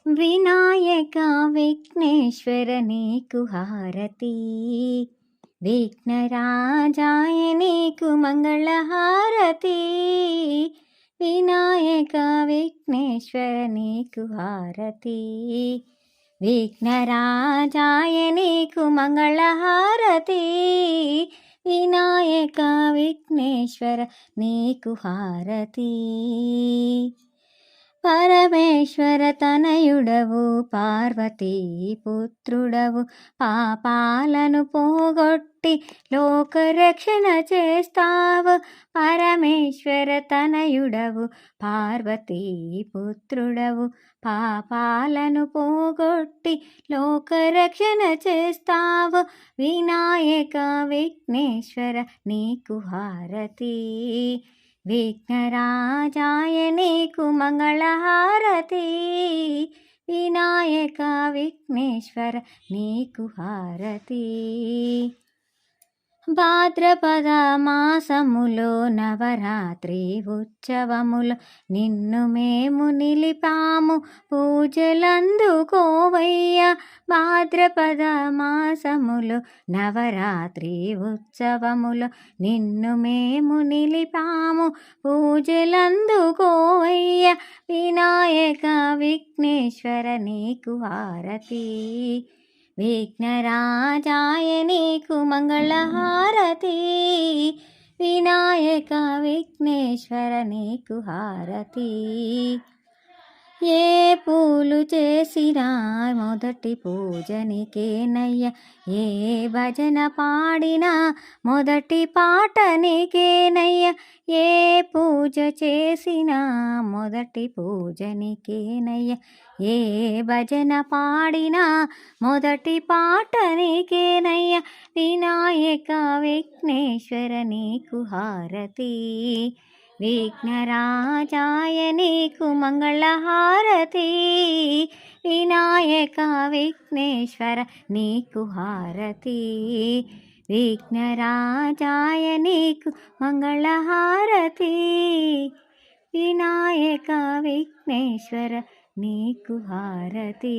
వినాయక విఘ్నేశ్వర నీకు హారతి, విఘ్నరాజాయ నీకు మంగళహారతి. వినాయక విఘ్నేశ్వర నీకు హారతి, విఘ్నరాజాయ నీకు మంగళహారతి. వినాయక విఘ్నేశ్వర నీకు హారతి. పరమేశ్వర తనయుడవు పార్వతీ పుత్రుడవు, పాపాలను పోగొట్టి లోకరక్షణ చేస్తావు. పరమేశ్వర తనయుడవు పార్వతీ పుత్రుడవు, పాపాలను పోగొట్టి లోకరక్షణ చేస్తావు. వినాయక విఘ్నేశ్వర నీకు హారతి, విఘ్నరాజాయ నీకు మంగళహారతి. వినాయక విఘ్నేశ్వర నీకు హారతి. భాద్రపద మాసములో నవరాత్రి ఉత్సవములో నిన్ను మేము నిలిపాము, పూజలందుకోవయ్యా. భాద్రపద మాసములో నవరాత్రి ఉత్సవములో నిన్ను మేము నిలిపాము, పూజలందుకోవయ్యా. వినాయక విఘ్నేశ్వర నీకు హారతి, విఘ్నరాజాయ నీకు మంగళహారతి. వినాయక విఘ్నేశ్వర నీకు హారతి. ఏ పూలు చేసినా మొదటి పూజనికేనయ్య, ఏ భజన పాడినా మొదటి పాట నీకేనయ్య. ఏ పూజ చేసినా మొదటి పూజనికేనయ్య, ఏ భజన పాడినా మొదటి పాట నీకేనయ్య. వినాయక విఘ్నేశ్వర నీకు హారతి, విఘ్నరాజాయ నీకు మంగళహారతి. వినాయక విఘ్నేశ్వర నీకు హారతి, విఘ్నరాజాయ నీకు మంగళహారతి. వినాయక విఘ్నేశ్వర నీకు హారతి.